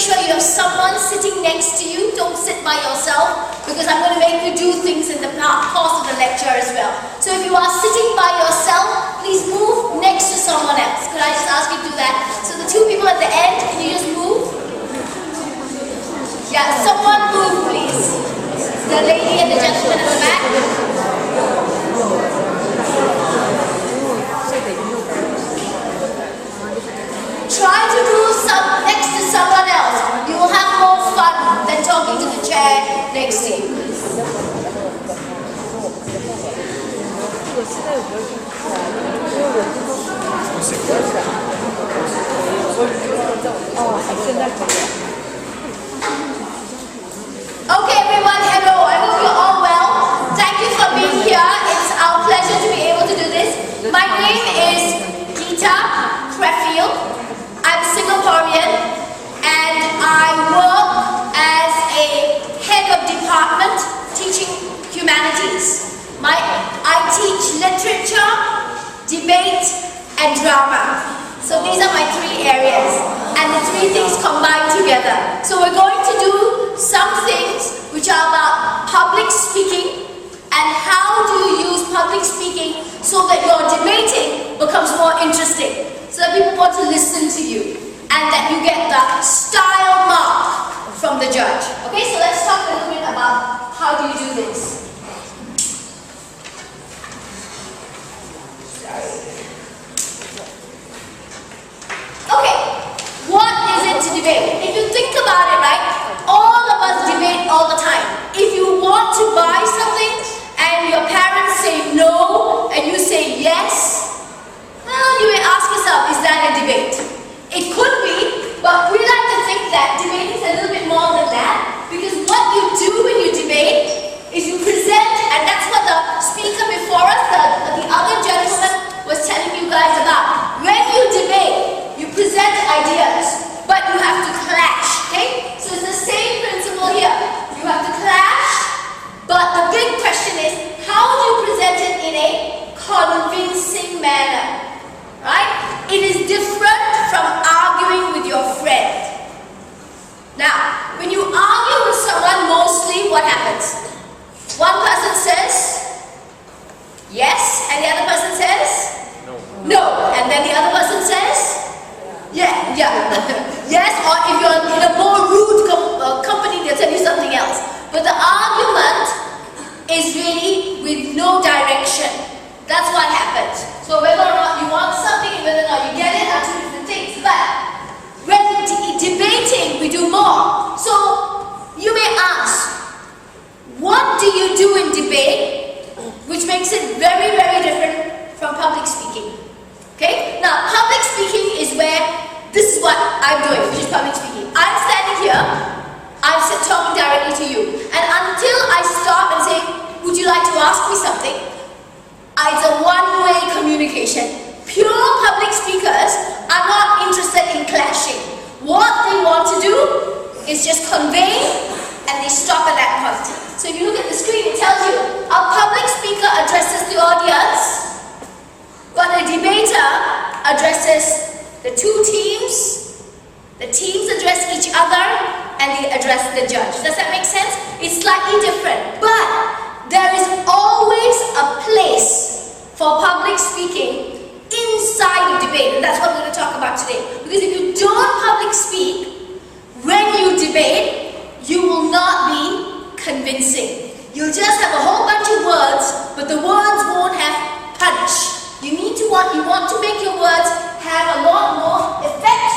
sure you have someone sitting next to you. Don't sit by yourself, because I'm going to make you do things in the course of the lecture as well. So if you are sitting by yourself, please move next to someone else. Could I just ask you to do that? So the two people at the end, can you just move? Yeah, someone move, please. The lady and the gentleman at the back. Try to move next to someone else. You will have more fun than talking to the chair next to you. Okay everyone, hello. I hope you're all well. Thank you for being here. It's our pleasure to be able to do this. My name is Geetha Creffield. I'm Singaporean and I work as a head of department teaching humanities. I teach literature, debate and drama. So these are my three areas and the three things combined together. So we're going to do some things which are about public speaking and how do you use public speaking so that your debating becomes more interesting, so that people want to listen to you and that you get the style mark from the judge. Okay, so let's talk a little bit about how do you do this. Okay, what is it to debate? If you think about it, right, all of us debate all the time. If you want to buy something and your parents say no and you say yes, well, you may ask yourself, is that a debate? It could be, but we like to think that debating is a little bit more than that, because what you do when you debate is you present, and that's what the speaker before us, the other gentleman was telling you guys about. When you debate, you present ideas, but you have to clash, okay? So it's the same principle here. You have to clash, but the big question is, how do you present it in a convincing manner? Right? It is different from arguing with your friend. Now, when you argue with someone, mostly what happens? One person says yes, and the other person says no, and then the other person says yeah. Yes, or if you're in a more rude company, they'll tell you something else. But the argument is really with no direction. That's what happens. So whether or not you want something and whether or not you get it are two different things. But when debating, we do more. So you may ask, what do you do in debate which makes it very, very different from public speaking? Okay? Now, public speaking is where this is what I'm doing, which is public speaking. I'm standing here, I'm talking directly to you. And until I stop and say, would you like to ask me something? It's a one-way communication. Pure public speakers are not interested in clashing. What they want to do is just convey, and they stop at that point. So if you look at the screen, it tells you a public speaker addresses the audience, but a debater addresses the two teams, the teams address each other, and they address the judge. Does that make sense? It's slightly different, but there is always a place for public speaking inside of debate, and that's what we're going to talk about today. Because if you don't public speak, when you debate, you will not be convincing. You'll just have a whole bunch of words, but the words won't have punch. You want to make your words have a lot more effect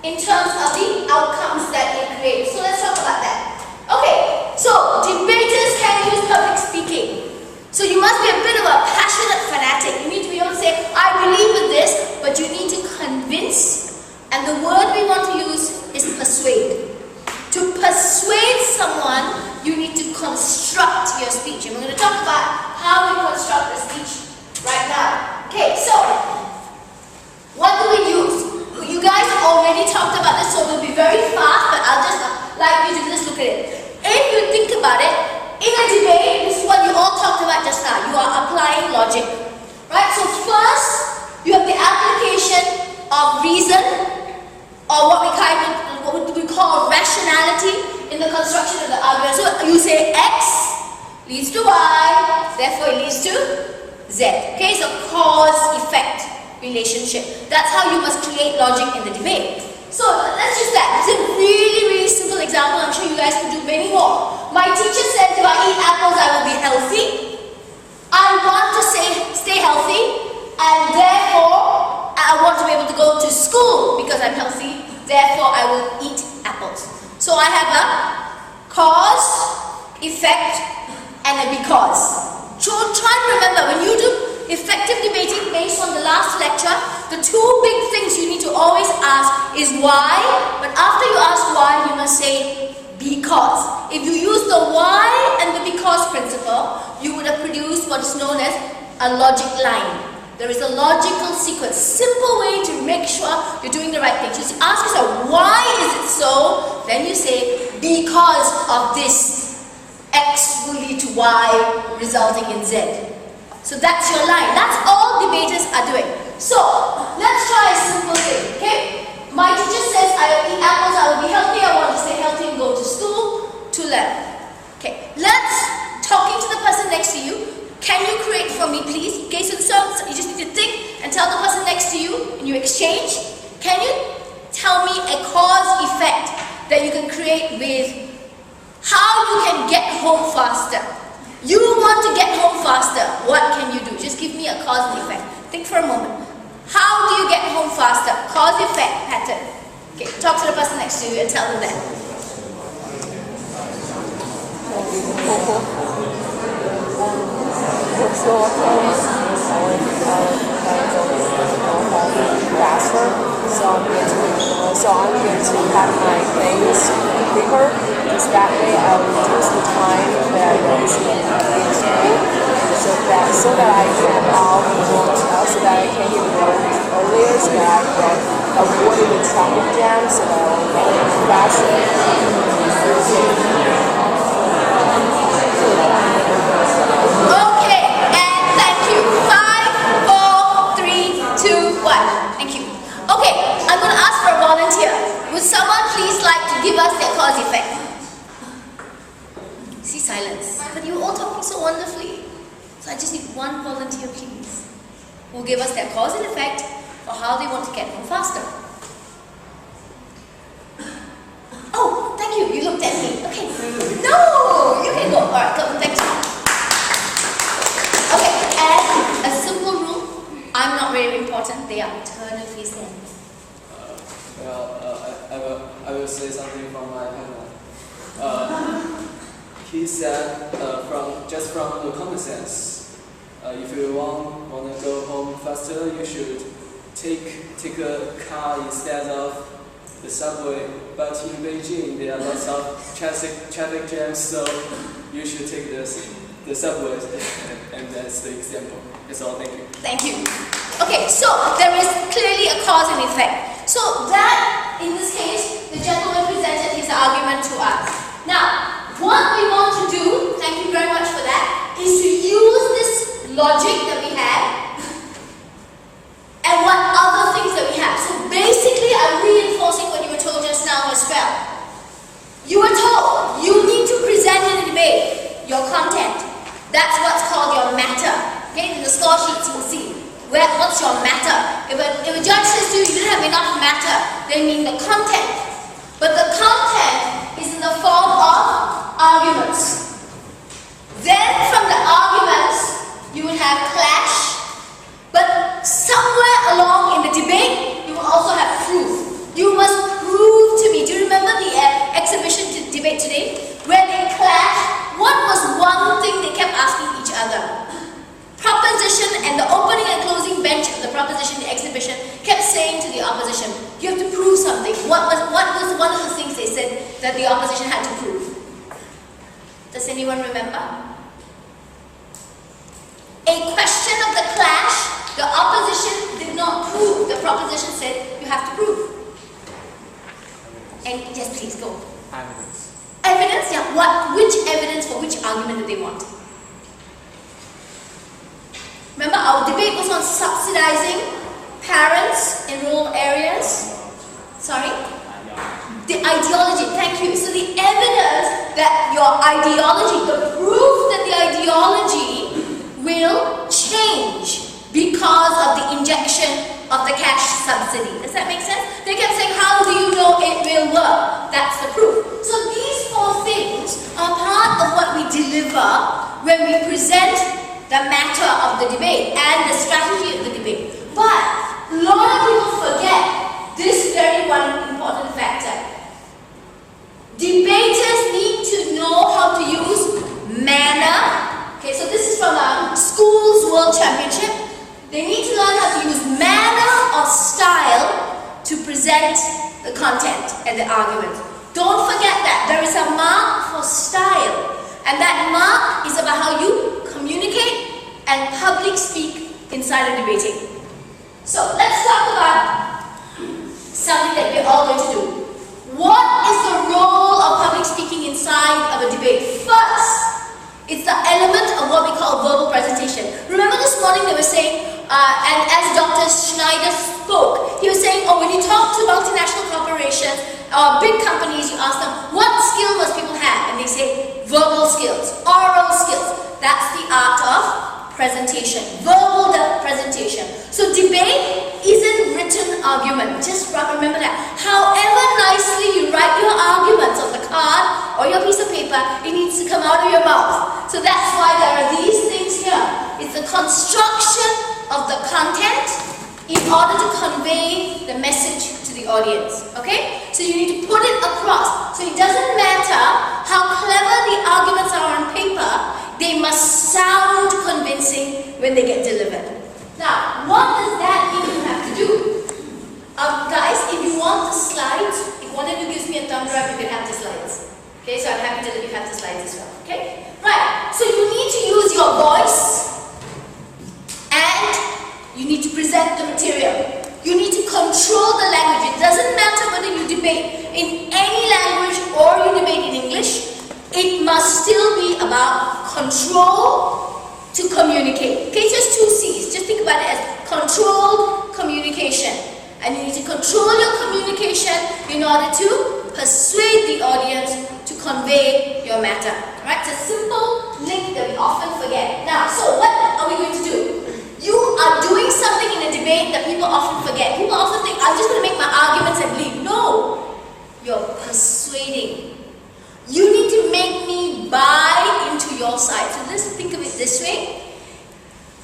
in terms of the outcomes that they create. So let's talk about that. Okay, so debaters can use public speaking. So you must be a bit of a passionate fanatic. You need to be able to say, I believe in this, but you need to convince. And the word we want to use is persuade. To persuade someone, you need to construct your speech. And we're going to talk about how we construct the speech right now. Okay, so what do we use? You guys already talked about this, so we'll be very fast, but I'll just like you to just look at it. If you think about it, in a debate, this is what you all talked about just now. You are applying logic. Right? So first, you have the application of reason, or what we call rationality in the construction of the argument. So you say X leads to Y, therefore it leads to Z. Okay, so cause-effect relationship. That's how you must create logic in the debate. So let's use that. It's a really, really simple example. I'm sure you guys can do many more. My teacher says if I eat apples, I will be healthy. I want to stay healthy, and therefore I want to be able to go to school because I'm healthy. Therefore, I will eat apples. So I have a cause, effect, and a because. So try and remember, when you do effective debating based on the last lecture, the two big things you need to always ask is why, but after you ask why, you must say because. If you use the why and the because principle, you would have produced what is known as a logic line. There is a logical sequence, simple way to make sure you're doing the right thing. Just ask yourself, why is it so? Then you say, because of this, X will lead to Y, resulting in Z. So that's your line. That's all debaters are doing. So, let's try a simple thing, okay? My teacher says, I will eat apples, I will be healthy, I want to stay healthy and go to school to learn. Okay, let's, talking to the person next to you, can you create for me, please? Okay, so you just need to think and tell the person next to you, and you exchange. Can you tell me a cause-effect that you can create with how you can get home faster? You want to get home faster. What can you do? Just give me a cause and effect. Think for a moment. How do you get home faster? Cause-effect pattern. Okay, talk to the person next to you and tell them that. Faster, so I'm going to have my things quicker, because that way I will reduce the time that I spend in school, so that I can so that I can get earlier, so that I can avoid the traffic jam, so that I can get faster. Okay, and thank you. 5, 4, 3, 2, 1. Thank you. Okay, I'm going to ask for a volunteer. Would someone please like to give us their cause effect? See silence. But you were all talking so wonderfully. So I just need one volunteer, please, who will give us their cause and effect for how they want to get home faster. Oh, thank you. You looked at me. Okay. No, you can go. All right, come. Thank you. Okay, and a simple rule. I'm not very important. They are. Turn and face them. I will say something from my partner. He said, from the common sense, if you want to go home faster, you should take a car instead of the subway. But in Beijing, there are lots of traffic jams, so you should take the subway. And that's the example. That's all. Thank you. Thank you. Okay, so there is clearly a cause and effect. So that, in this case, the gentleman presented his argument to us. Now, what we want to do, thank you very much for that, is to use this logic that we have and what other things that we have. So basically, I'm reinforcing what you were told just now as well. You were told you need to present in a debate your content. That's what's called your matter. Okay, in the score sheets you will see. What's your matter? If a judge says to you, you didn't have enough matter, they mean the content. But the content is in the form of arguments. Then from the arguments, you will have clash. But somewhere along in the debate, you will also have proof. You must prove to me. Do you remember the exhibition debate today? Where they clashed? What was one thing they kept asking each other? Proposition, and the opening and closing bench of the proposition, the exhibition, kept saying to the opposition, you have to prove something. What was one of the things they said that the opposition had to prove? Does anyone remember? A question of the clash, the opposition did not prove. The proposition said, you have to prove. And yes, please go. Evidence. Evidence? Yeah. Which evidence for which argument did they want? Remember, our debate was on subsidizing parents in rural areas. Sorry? The ideology your ideology, the proof that the ideology will change because of the injection of the cash subsidy. Does that make sense? They kept saying, how do you know it will work? That's the proof. So these four things are part of what we deliver when we present the matter of the debate and the strategy of the debate. But a lot of people forget this very one important factor. Debaters need to know how to use manner. Okay, so this is from a schools world championship. They need to learn how to use manner or style to present the content and the argument. Don't forget that there is a mark for style, and that mark is about how you communicate and public speak inside of debating. So let's talk about something that we're all going to do. What is the role of public speaking inside of a debate? First, it's the element of what we call verbal presentation. Remember this morning they were saying, and as Dr. Schneider spoke, he was saying, oh, when you talk to multinational corporations or big companies, you ask them, what skill must people have? And they say, verbal skills, oral skills. That's the art of presentation, verbal presentation. So debate isn't written argument. Just remember that. However nicely you write your arguments on the card or your piece of paper, it needs to come out of your mouth. So that's why there are these things here. It's the construction of the content in order to convey the message to the audience. Okay? So you need to put it across. So it doesn't matter how clever the arguments are on paper, they must sound convincing when they get delivered. Now, what does that mean you have to do? Guys, if you want the slides, if one of you gives me a thumb drive, you can have the slides. Okay, so I'm happy to let you have the slides as well. Okay? Right, so you need to use your voice and you need to present the material. You need to control the language. It doesn't matter whether you debate in any language or you debate in English. It must still be about control to communicate. Okay, just two C's. Just think about it as controlled communication. And you need to control your communication in order to persuade the audience to convey your matter. Alright, it's a simple link that we often forget. Now, so what are we going to do? You are doing something in a debate that people often forget. People often think, I'm just going to make my arguments and leave. No, you're persuading. You need to make me buy into your side. So let's think of it this way.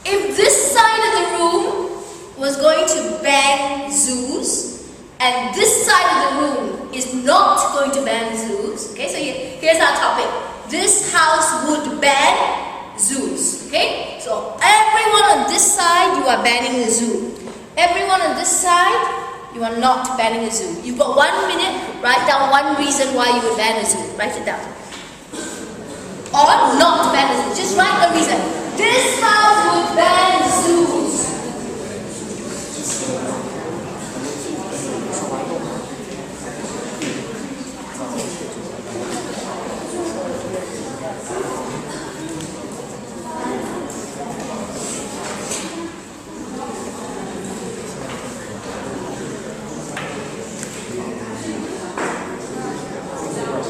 If this side of the room was going to ban zoos, and this side of the room is not going to ban zoos, okay, so here's our topic. This house would ban zoos, okay? So everyone on this side, you are banning the zoo. Everyone on this side, you are not banning a zoo. You've got 1 minute, write down one reason why you would ban a zoo. Write it down. Or not ban a zoo. Just write a reason. This house would ban zoos.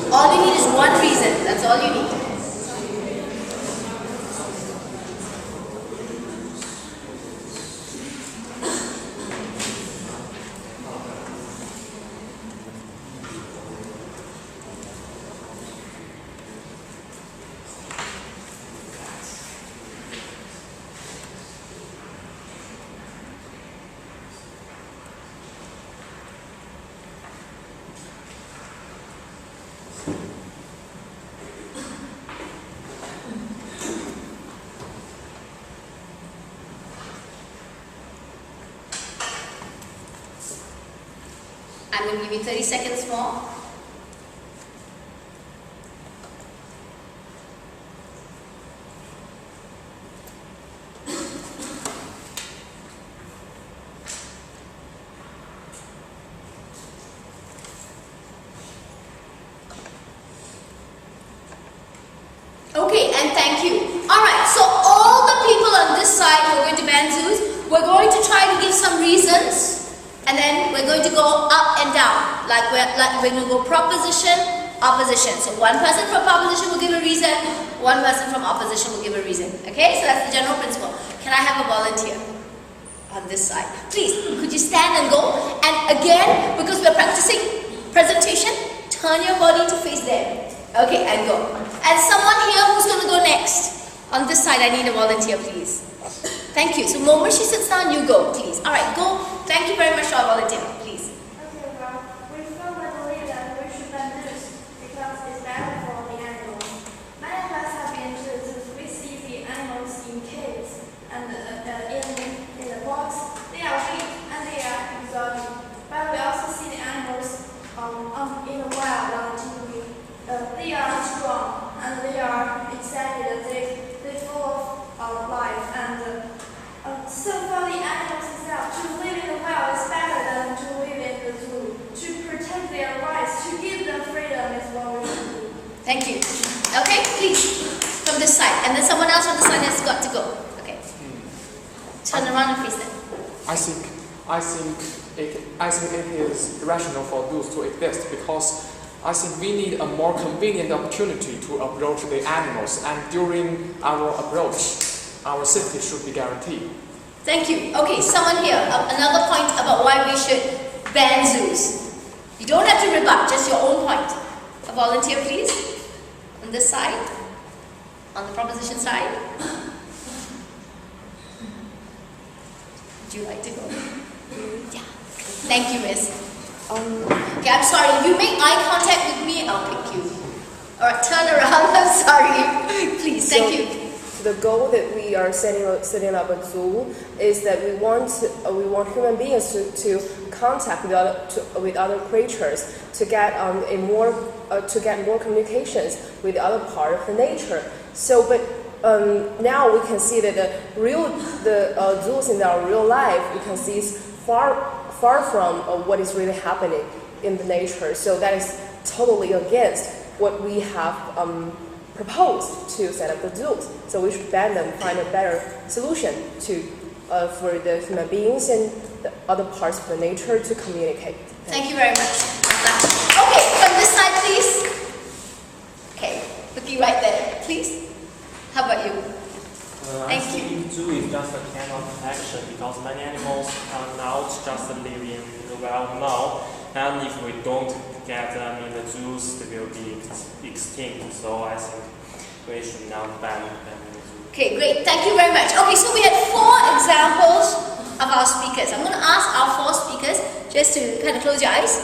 All you need is one reason. That's all you need. I'm going to give you 30 seconds more. Okay, and thank you. Alright, so all the people on this side who are going to ban zoos, we're going to try to give some reasons, and then we're going to go up and down. Like we're going to go proposition, opposition. So one person from proposition will give a reason, one person from opposition will give a reason. Okay, so that's the general principle. Can I have a volunteer on this side? Please, could you stand and go? And again, because we're practicing presentation, turn your body to face them. Okay, and go. And someone here who's going to go next. On this side, I need a volunteer, please. Thank you. So, moment she sits down, you go, please. All right, go. Thank you very much to our volunteer, please. Okay, well, we firmly believe that we should ban this because it's better for the animals. Many of us have been to zoos. We see the animals in caves and in the box. They are weak and they are exotic. But we also see the animals in the wild on TV. They are strong and they are excited. They're full of life and. So for the animals themselves, to live in the wild is better than to live in the zoo. To protect their rights, to give them freedom is what we should do. Thank you. Okay, please, from this side. And then someone else from this side has got to go. Okay. Turn around and face them. I think it is rational for those to exist because I think we need a more convenient opportunity to approach the animals, and during our approach, our safety should be guaranteed. Thank you. Okay, someone here, another point about why we should ban zoos. You don't have to rebut, just your own point. A volunteer, please. On this side. On the proposition side. Would you like to go? Yeah. Thank you, miss. Okay, I'm sorry. You make eye contact with me, I'll pick you. Alright, turn around. I'm sorry. Please, thank you. The goal that we are setting up a zoo is that we want human beings to contact with other creatures to get more communications with the other part of the nature. So, but now we can see that the zoos in our real life, we can see is far from what is really happening in the nature. So that is totally against what we have proposed to set up the zoos. So we should ban them, find a better solution for the human beings and the other parts of the nature to communicate. Thank you very much. Okay, from this side, please. Okay, looking right there, please. How about you? I think zoo is just a kind of protection because many animals are not just living in the wild now, and if we don't get them in the zoos, they will be extinct. So I think we should not ban them in the zoo. Okay, great. Thank you very much. Okay, so we had 4 examples of our speakers. I'm going to ask our 4 speakers just to kind of close your eyes.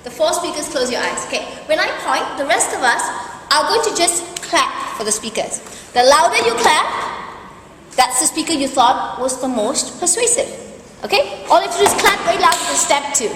The 4 speakers, close your eyes. Okay, when I point, the rest of us are going to just clap for the speakers. The louder you clap, that's the speaker you thought was the most persuasive. Okay? All you have to do is clap very loud for step 2.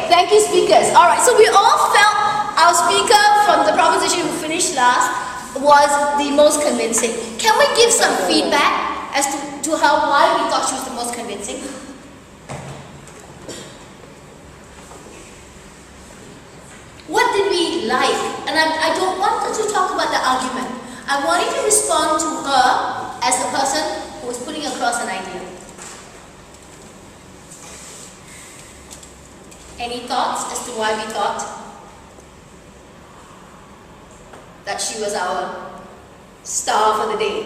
Thank you, speakers. All right, so we all felt our speaker from the proposition who finished last was the most convincing. Can we give some feedback as to why we thought she was the most convincing? What did we like? And I don't want us to talk about the argument. I want you to respond to her as the person who was putting across an idea. Any thoughts as to why we thought that she was our star for the day?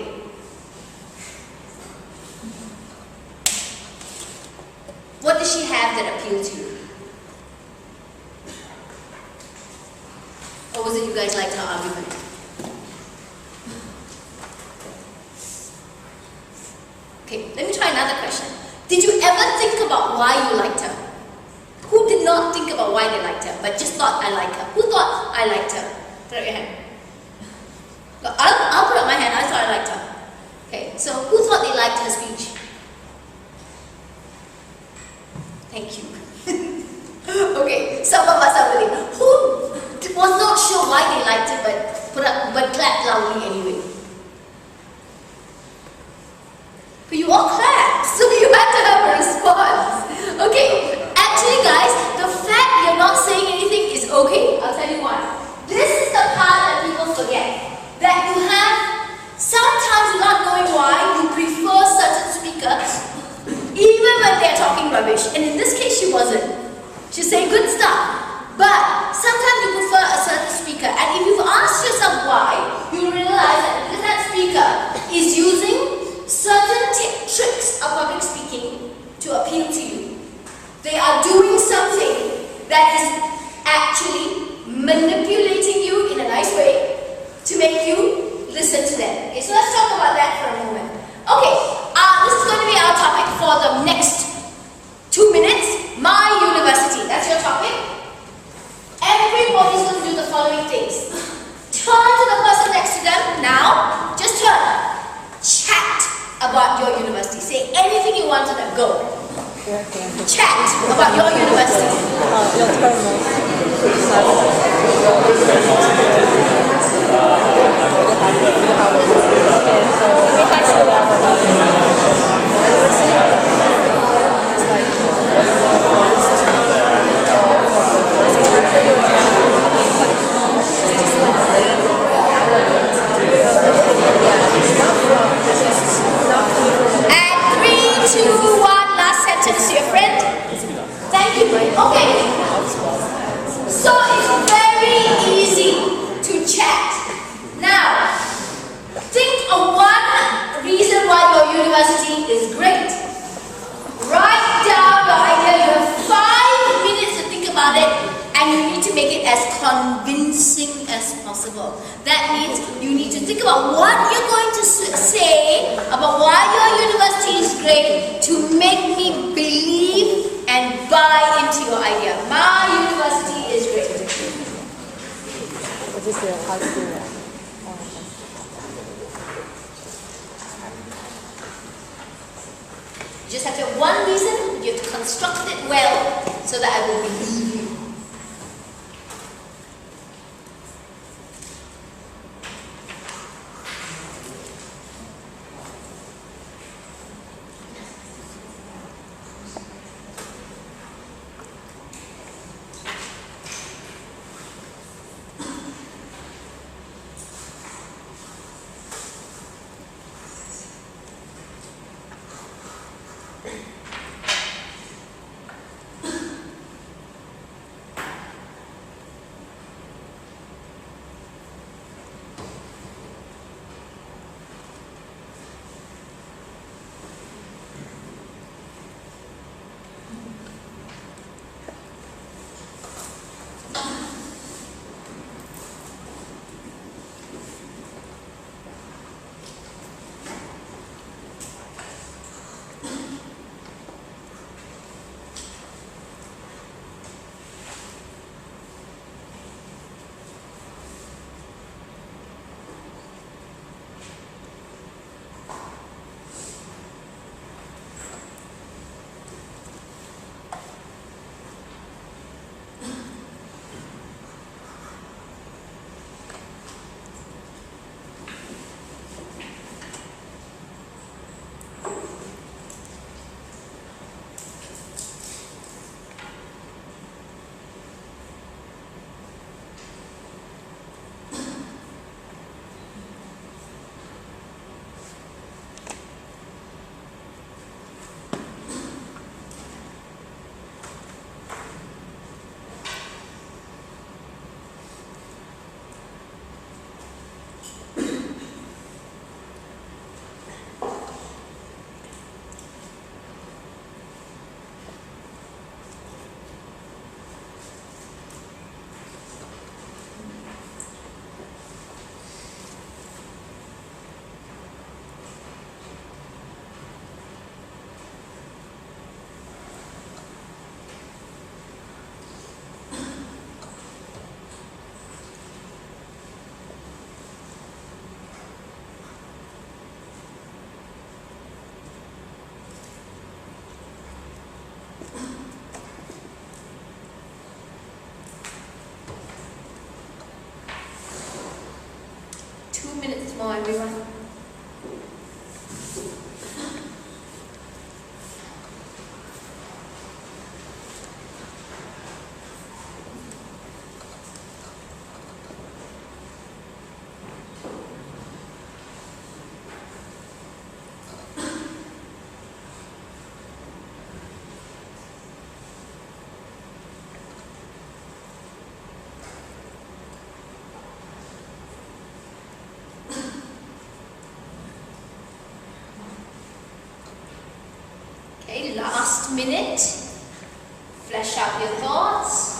What did she have that appealed to you? Or was it you guys liked her argument? Okay, let me try another question. Did you ever think about why you liked her? Who did not think about why they liked her, but just thought, I like her? Who thought, I liked her? Put up your hand. I'll put up my hand, I thought I liked her. Okay, so who thought they liked her speech? Thank you. Okay, some of us are willing. Who was not sure why they liked it, but clapped loudly anyway? But you all clapped, so you had to have a rubbish. And in this case, she wasn't. She's saying good stuff. But sometimes you prefer a certain speaker. And if you've asked yourself why, you realize that because that speaker is using certain tricks of public speaking to appeal to you. They are doing something that is actually manipulating you in a nice way to make you listen to them. Okay, so let's talk about that for a moment. Okay, this is going to be our topic for the next 2 minutes. My university, that's your topic. Everybody's going to do the following things. Turn to the person next to them now. Just turn. Chat about your university. Say anything you want to them. Go. Chat about your university. Your And 3, 2, 1, last sentence to your friend. Thank you. Okay. So it's very easy to chat. Now, think of one reason why your university is great. Write down your idea. You have 5 minutes to think about it, and you need to make it as convincing as possible. That means you need to think about what you're going to say about why your university is great to make me believe and buy into your idea. My university is great. What is it? How to do that? You just have to have one reason. You have to construct it well so that I will believe you. More, everyone. last minute. Flesh out your thoughts.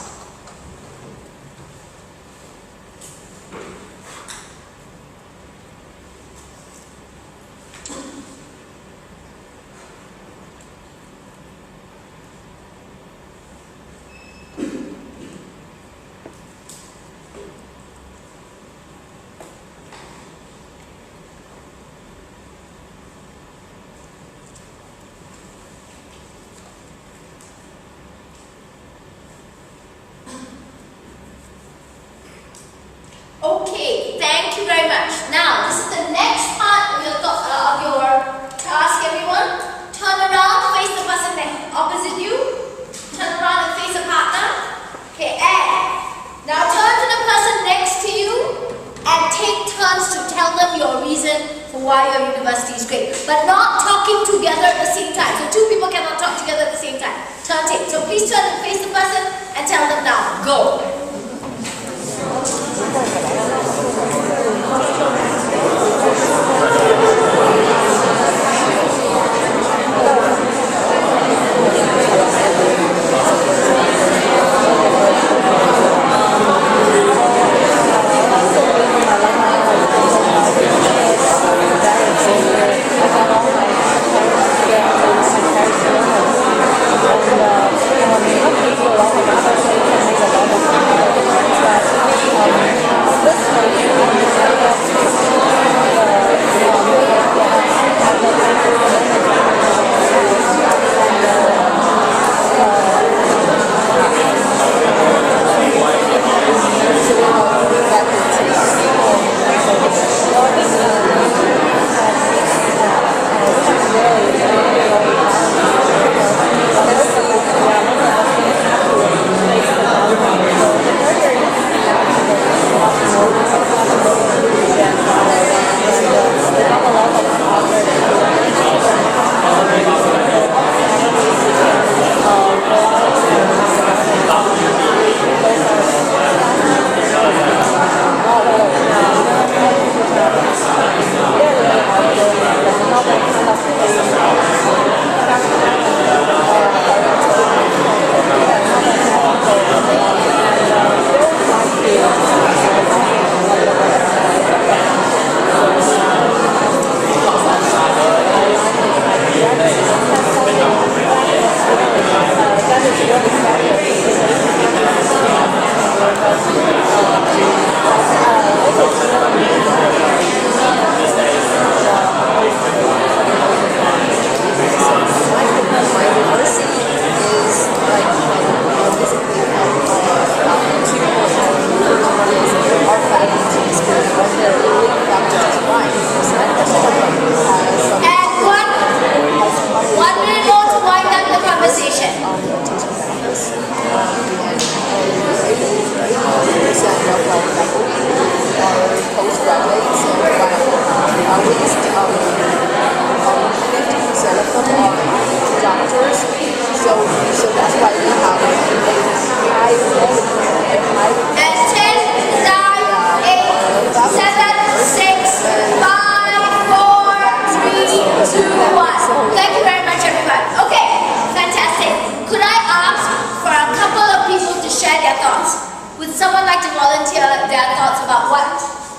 Okay, thank you very much. Now, this is the next part of your task, everyone. Turn around, face the person opposite you. Turn around and face a partner. Okay, and now turn to the person next to you and take turns to tell them your reason for why your university is great. But not talking together at the same time. So two people cannot talk together at the same time. Take. So please turn and face the person and tell them now. Go.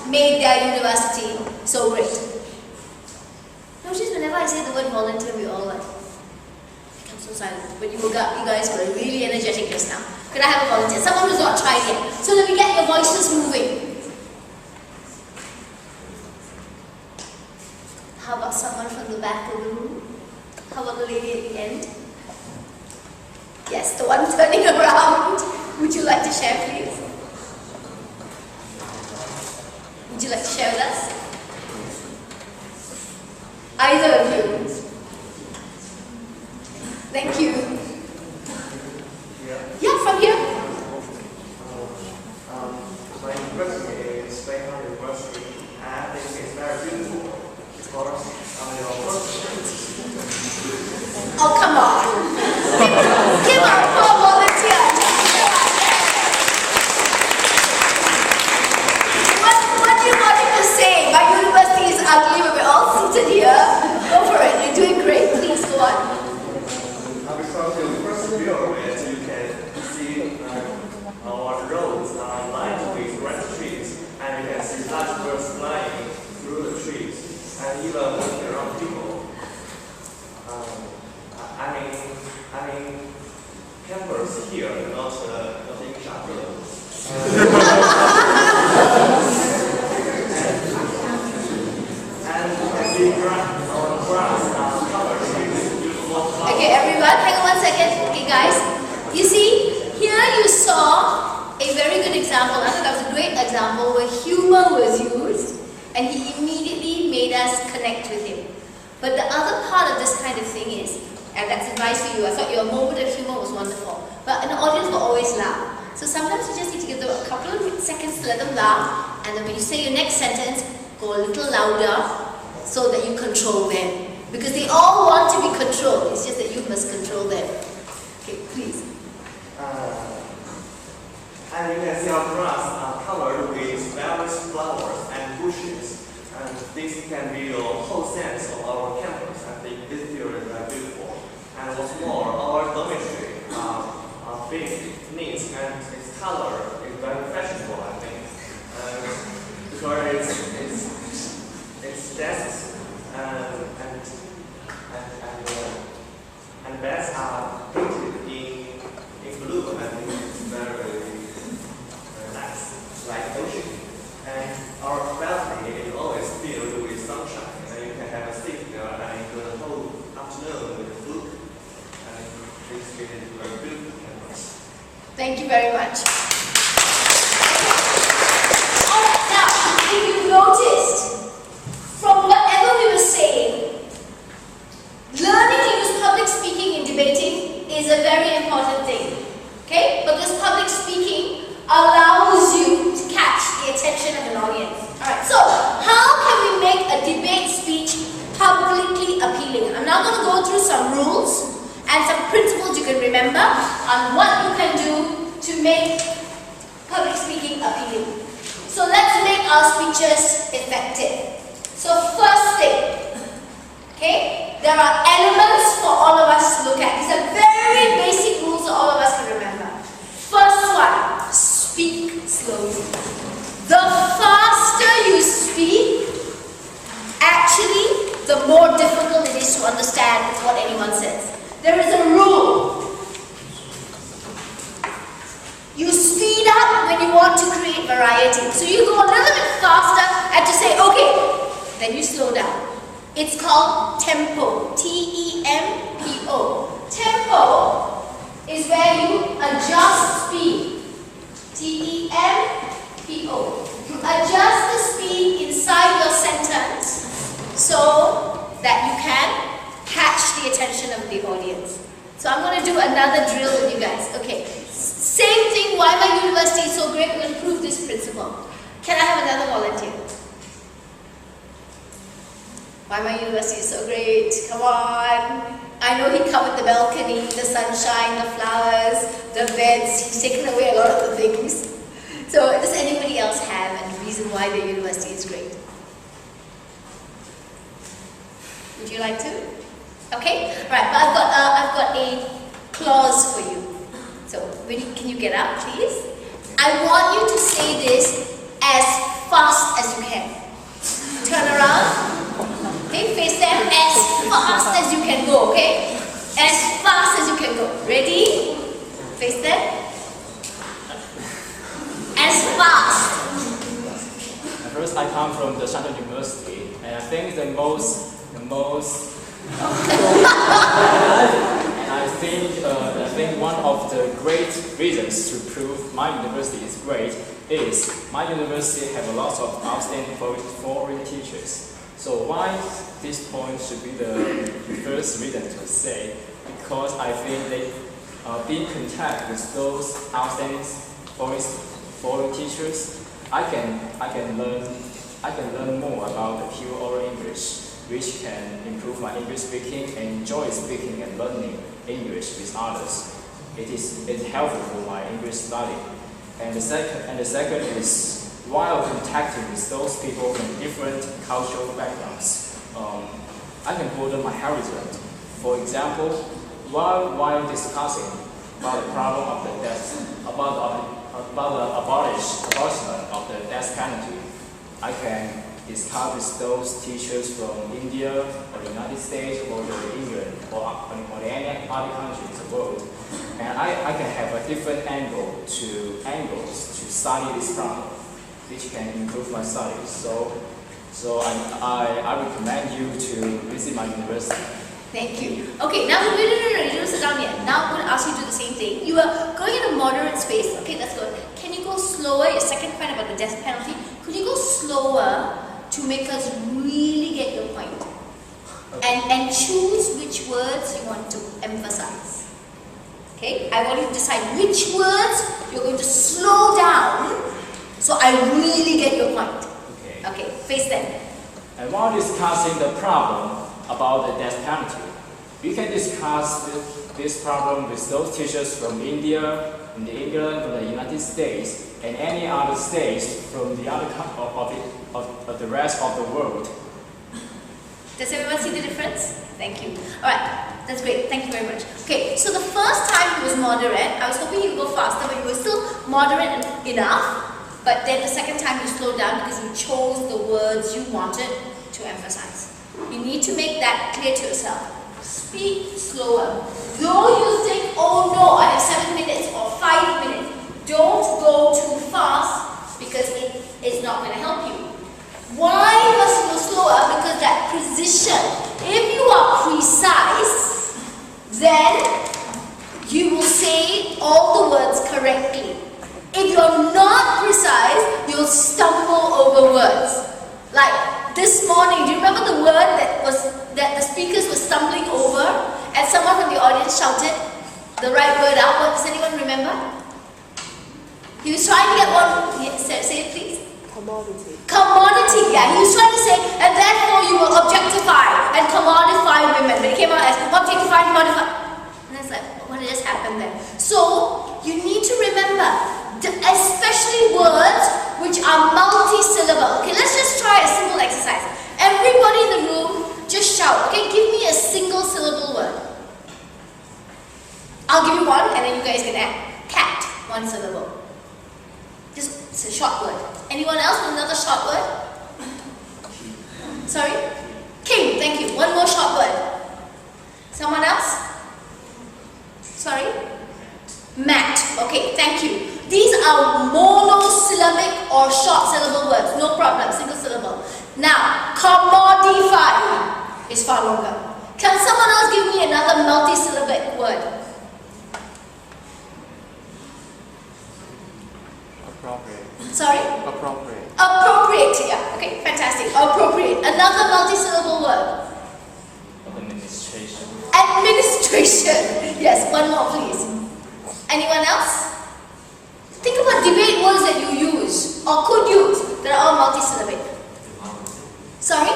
Made their university so great. Notice whenever I say the word volunteer, we all like become so silent. But you guys were really energetic just now. Could I have a volunteer? Someone who's not tried yet, so that we get your voices moving. How about someone from the back of the room? How about the lady at the end? Yes, the one turning around. Would you like to share, please? Would you like to share with us? Either of you. Thank you. Yeah, from here. My university is Beihang University, and I think it's very beautiful because your Oh, come on. Give our poor volunteer. What do you want him to say? My university is ugly, but we're all seated here. Go for it. and even working around people. I mean, campers here, not in Shanghai. And the grass are covered with beautiful flowers. Okay, everyone, hang on 1 second. Okay, guys, you see, here you saw a very good example. I thought that was a great example where humor was used and he immediately made us connect with him. But the other part of this kind of thing is, and that's advice for you, I thought your moment of humor was wonderful, but an audience will always laugh. So sometimes you just need to give them a couple of seconds to let them laugh, and then when you say your next sentence, go a little louder so that you control them. Because they all want to be controlled, it's just that you must control them. Okay, please. And you can see our grass are covered with various flowers and bushes. And this can be the whole sense of our campus. I think this period is very beautiful. And what's more, our dormitory are big, neat, and its color is very fashionable, I think. Because it's desks and beds are painted in blue. I think it's very nice, like ocean. And our balcony is always filled with sunshine, and you can have a seat there and enjoy the whole afternoon with the food. And this is a very beautiful campus. Thank you very much. Alright, now, if you noticed, from whatever we were saying, learning to use public speaking in debating is a very important thing. Okay? Because public speaking allows you to catch the attention of an audience. Alright, so how can we make a debate speech publicly appealing? I'm now going to go through some rules and some principles you can remember on what you can do to make public speaking appealing. So let's make our speeches effective. So first thing, okay, there are elements for all of us to look at. These are very basic rules that all of us can remember. First one, speak slowly. The faster you speak, actually, the more difficult it is to understand what anyone says. There is a rule. You speed up when you want to create variety. So you go a little bit faster and to say, okay, then you slow down. It's called tempo. T-E-M-P-O. Tempo is where you adjust speed. T-E-M-P-O. You adjust the speed inside your sentence so that you can catch the attention of the audience. So I'm going to do another drill with you guys. Okay. Same thing, why my university is so great, we're going to prove this principle. Can I have another volunteer? Why my university is so great? Come on. I know he covered the balcony, the sunshine, the flowers, the beds. He's taken away a lot of the things. So does anybody else have a reason why their university is great? Would you like to? Okay? Right, but I've got a clause for you. So, can you get up, please? I want you to say this as fast as you can. Turn around. Okay, face them as fast as you can go, okay? As fast as you can go. Ready? Face them. As fast. First, I come from the Shanghai University, and I think the most and I think one of the great reasons to prove my university is great is my university have a lot of outstanding foreign teachers. So why this point should be the first reason to say? Because I think they be in contact with those outstanding foreign teachers. I can learn more about the pure oral English, which can improve my English speaking and enjoy speaking and learning English with others. It's helpful for my English study. And the second is, while contacting with those people from different cultural backgrounds, I can broaden my horizon. For example, while discussing about the problem of the death, about the abolishment of the death penalty, I discuss with those teachers from India or the United States or England or any other country in the world. And I can have a different angles to study this problem, which can improve my studies. So I recommend you to visit my university. Thank you. Okay, now no, you don't sit down yet. Now I'm going to ask you to do the same thing. You are going in a moderate space. Okay, that's good. Can you go slower? Your second point about the death penalty. Could you go slower to make us really get your point? And choose which words you want to emphasize. Okay, I want you to decide which words you're going to slow down so I really get your point. Okay, face them. And while discussing the problem about the death penalty, we can discuss this problem with those teachers from India, from England, from the United States, and any other states from the other of the rest of the world. Does everyone see the difference? Thank you. Alright, that's great. Thank you very much. Okay, so the first time he was moderate. I was hoping you'd go faster, but you were still moderate enough. But then the second time you slowed down because you chose the words you wanted to emphasize. You need to make that clear to yourself. Speak slower. Though you think, oh no, I have 7 minutes or 5 minutes, don't go too fast because it is not going to help you. Why must you go slower? Because that precision. If you are precise, then you will say all the words correctly. If you're not precise, you'll stumble over words. Like this morning, do you remember the word that the speakers were stumbling over and someone from the audience shouted the right word out? What, does anyone remember? He was trying to get one, say it please. Commodity. Commodity, yeah. He was trying to say, and therefore you will objectify and commodify women. But it came out as objectify, commodify. And it's like, what just happened there? So, you need to remember, especially words which are multi-syllable. Okay, let's just try a simple exercise. Everybody in the room, just shout. Okay, give me a single syllable word. I'll give you one, and then you guys can add. Cat, 1 syllable. Just, it's a short word. Anyone else with another short word? Sorry? King, thank you. One more short word. Someone else? Sorry? Mat. Okay, thank you. These are monosyllabic or short syllable words. No problem, single syllable. Now, commodify is far longer. Can someone else give me another multi-syllabic word? Appropriate. Sorry? Appropriate. Appropriate, yeah. Okay, fantastic. Appropriate. Another multi-syllable word. Administration. Administration. Yes, one more please. Anyone else? Think about debate words that you use or could use that are all multi-syllabic. Sorry?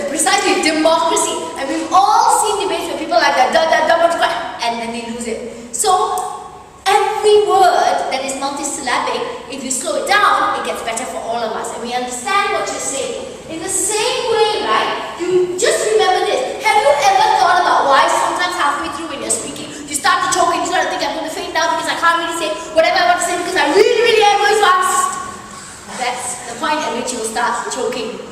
Precisely, democracy. And we've all seen debates where people like that, and then they lose it. So, every word that is multi-syllabic, if you slow it down, it gets better for all of us. And we understand what you're saying. In the same way, right, you just remember this. Have you ever thought about why sometimes halfway through when you're speaking, you start to choke and you start to think I'm going to faint now because I can't really say whatever I want to say because I really am going fast. That's the point at which you'll start choking.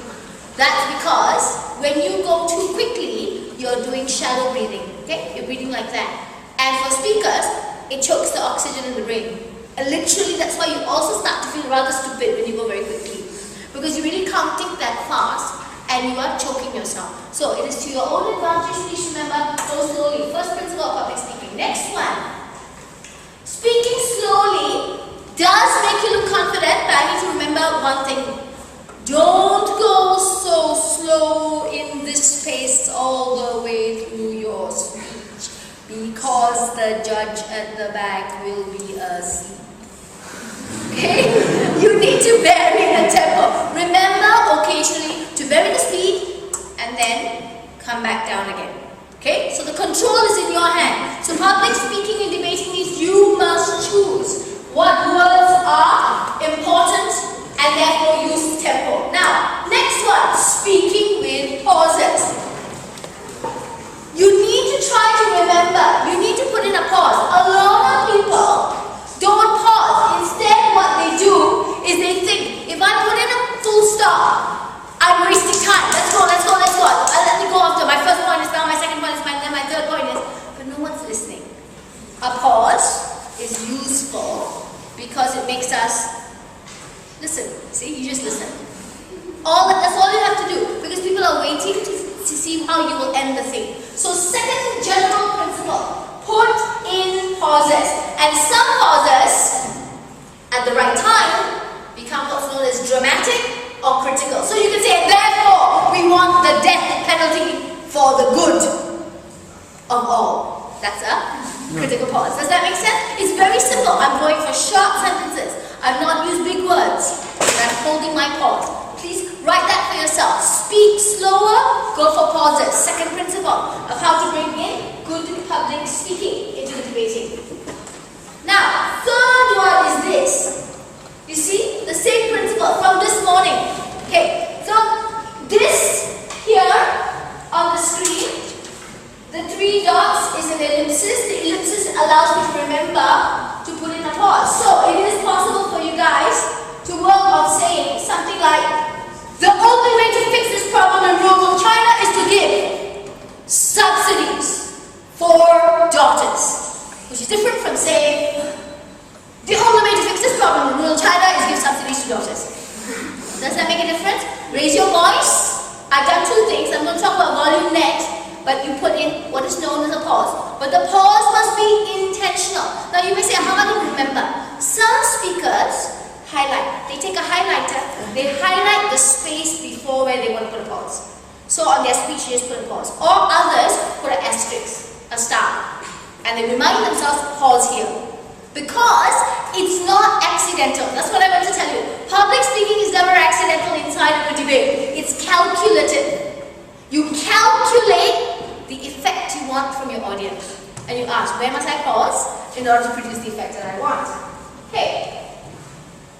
That's because when you go too quickly, you're doing shallow breathing. Okay? You're breathing like that. And for speakers, it chokes the oxygen in the brain. And literally, that's why you also start to feel rather stupid when you go very quickly. Because you really can't think that fast and you are choking yourself. So it is to your own advantage. Please remember, go slowly. First principle of public speaking. Next one. Speaking slowly does make you look confident, but I need to remember one thing. Don't go so slow in this pace all the way through your speech because the judge at the back will be asleep. Okay? You need to vary the tempo. Remember occasionally to vary the speed and then come back down again. Okay? So the control is in your hand. So public speaking and debating means you must choose what words are important and therefore use tempo. Now, next one, speaking with pauses. You need to try to remember, you need to put in a pause. A lot of people don't pause. Instead, what they do is they think, if I put in a full stop makes us listen. See, you just listen. That's all you have to do, because people are waiting to see how you will end the thing. So second general principle, put in pauses. And some pauses at the right time become what's known as dramatic or critical. So you can say, therefore, we want the death penalty for the good of all. That's a critical pause. Does that make sense? It's very simple. I'm going for short sentences. I've not used big words. I'm holding my pause. Please write that for yourself. Speak slower, go for pauses. Second principle of how to bring in good public speaking into the debating. Now, third one is this. You see, the same principle from this morning. Okay, so this here on the screen, the 3 dots is an ellipsis. The ellipsis allows me to remember to put in a pause. So it is possible for you guys to work on saying something like, the only way to fix this problem in rural China is to give subsidies for daughters, which is different from saying, the only way to fix this problem in rural China is give subsidies to daughters. Does that make a difference? Raise your voice. I've done 2 things. I'm going to talk about volume next, but you put in what is known as a pause. But the pause must be intentional. Now you may say, how am I going to remember? Some speakers highlight. They take a highlighter, they highlight the space before where they want to put a pause. So on their speech, they just put a pause. Or others put an asterisk, a star. And they remind themselves, pause here. Because it's not accidental. That's what I want to tell you. Public speaking is never accidental inside of a debate. It's calculated. You calculate the effect you want from your audience. And you ask, where must I pause in order to produce the effect that I want? Okay.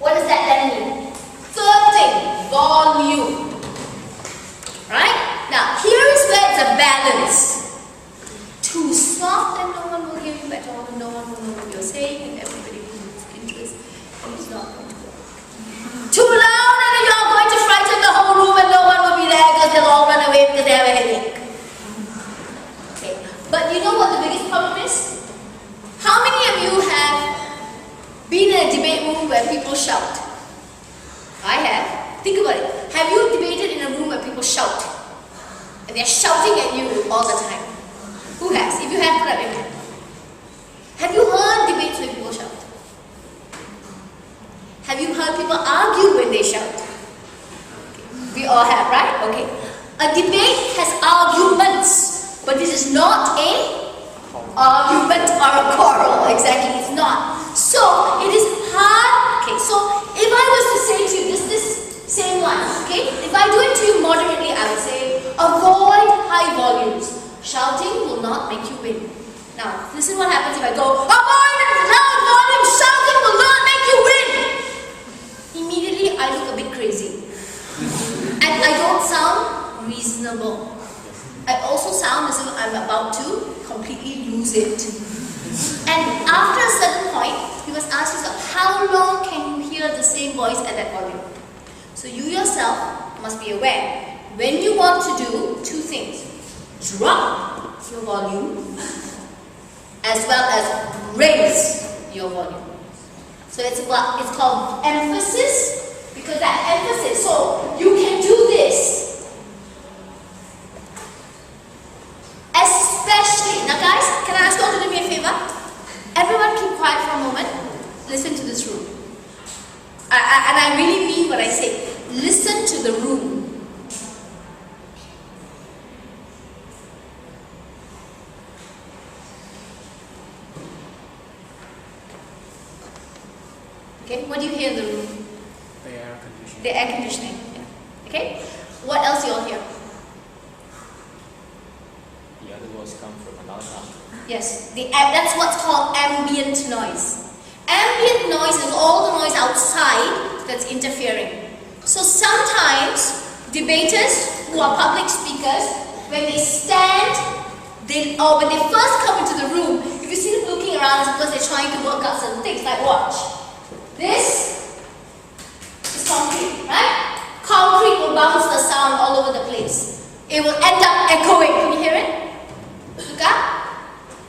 What does that then mean? Third thing, volume. Right? Now, here is where it's a balance. Too soft and no one will hear you at all, and no one will know what you're saying, and everybody will lose interest, and it's not going to work. Too loud and you're going to frighten the whole room and no one will be there because they'll all run away because they have a headache. Okay. But you know what the biggest problem is? How many of you have been in a debate room where people shout? I have. Think about it. Have you debated in a room where people shout? And they're shouting at you all the time. Who has? If you have, put up your hand. Have you heard debates where people shout? Have you heard people argue when they shout? Okay. We all have, right? Okay. A debate has arguments, but this is not a argument or a quarrel. Exactly, it's not. So, it is hard. Okay, so if I was to say to you this same line, okay? If I do it to you moderately, I would say, avoid high volumes. Shouting will not make you win. Now, listen what happens if I go, avoid loud volume, shouting will not make you win. Immediately, I look a bit crazy. And I don't sound reasonable. I also sound as if I'm about to completely lose it. And after a certain point, you must ask yourself, how long can you hear the same voice at that volume? So you yourself must be aware. When you want to do 2 things, drop your volume as well as raise your volume. So it's called emphasis, because that emphasis, so you can do this. Especially, now guys, can I ask you all to do me a favor? Everyone keep quiet for a moment. Listen to this room. And I really mean what I say. Listen to the room. Okay, what do you hear in the room? The air conditioning. The air conditioning. Okay? What else do you all hear? The other voice come from another country. Yes, that's what's called ambient noise. Ambient noise is all the noise outside that's interfering. So sometimes debaters who are public speakers, when they stand, or when they first come into the room, if you see them looking around, it's because they're trying to work out certain things. Like watch. This is concrete, right? Concrete will bounce the sound all over the place. It will end up echoing. Can you hear it? Look up.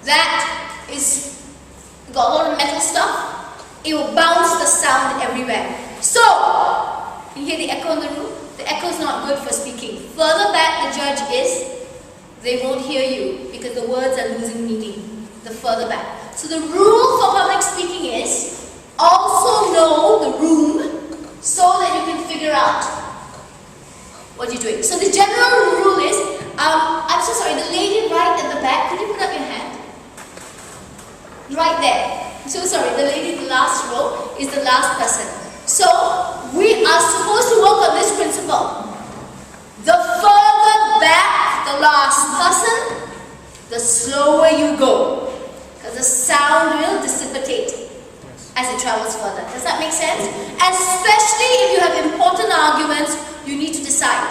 That is got a lot of metal stuff. it will bounce the sound everywhere. So, you hear the echo in the room? The echo is not good for speaking. Further back the judge is, they won't hear you because the words are losing meaning. The further back. So the rule for public speaking is, also know the room so that you can figure out what you're doing. So the general rule is, I'm so sorry, the lady right at the back, could you put up your hand? Right there. I'm so sorry, the lady in the last row is the last person. So we are supposed to work on this principle. The further back the last person, the slower you go. Because the sound will dissipate as it travels further. Does that make sense? Especially if you have important arguments, you need to decide.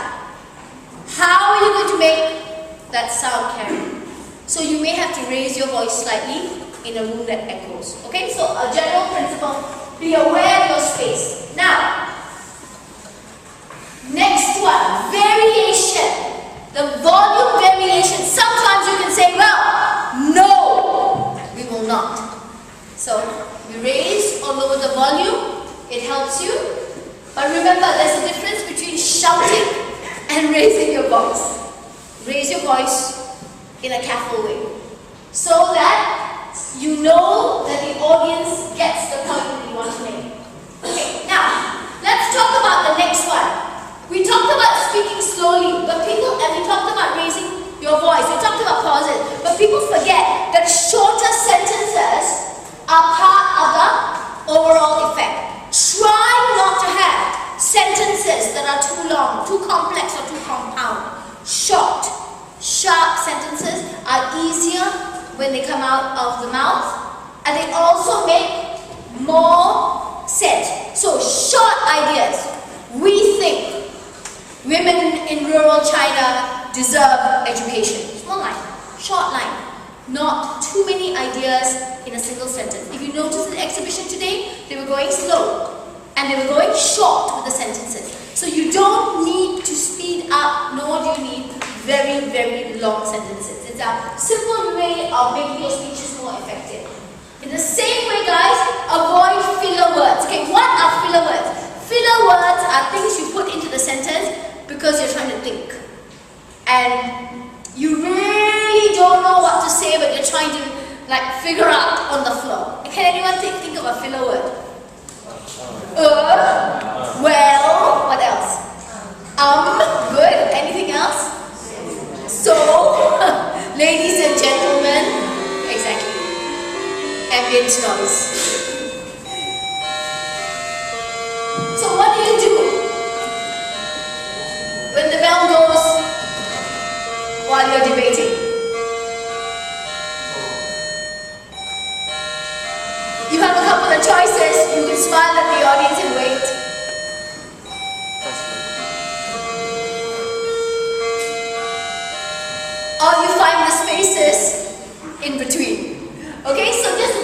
How are you going to make that sound carry? So you may have to raise your voice slightly in a room that echoes. Okay, so a general principle, be aware of your space. Now, next one, variation. The volume variation. Sometimes you can say, well, no, we will not. So, we raise or lower the volume, it helps you. But remember, there's a difference between shouting and raising your voice. Raise your voice in a careful way, so that you know that the audience gets the point that you want to make. Okay, now, let's talk about the next one. We talked about speaking slowly, and we talked about raising your voice. We talked about pauses, but people forget that shorter sentences are part of the overall effect. Try not to have sentences that are too long, too complex, or too compound. Short, sharp sentences are easier when they come out of the mouth, and they also make more sense. So, short ideas. We think women in rural China deserve education. Small line, short line. Not too many ideas in a single sentence. If you notice in the exhibition today, they were going slow and they were going short with the sentences. So you don't need to speed up, nor do you need very, very long sentences. It's a simple way of making your speeches more effective. In the same way, guys, avoid filler words. Okay, what are filler words? Filler words are things you put into the sentence because you're trying to think. And you really don't know what to say, but you're trying to figure out on the floor. Can anyone think of a filler word? Well, what else? Good. Anything else? So, ladies and gentlemen, exactly. Ambient noise. So what do you do when the bell goes while you're debating? You have a couple of choices. You can smile at the audience and wait. Or you find the spaces in between. Okay, so just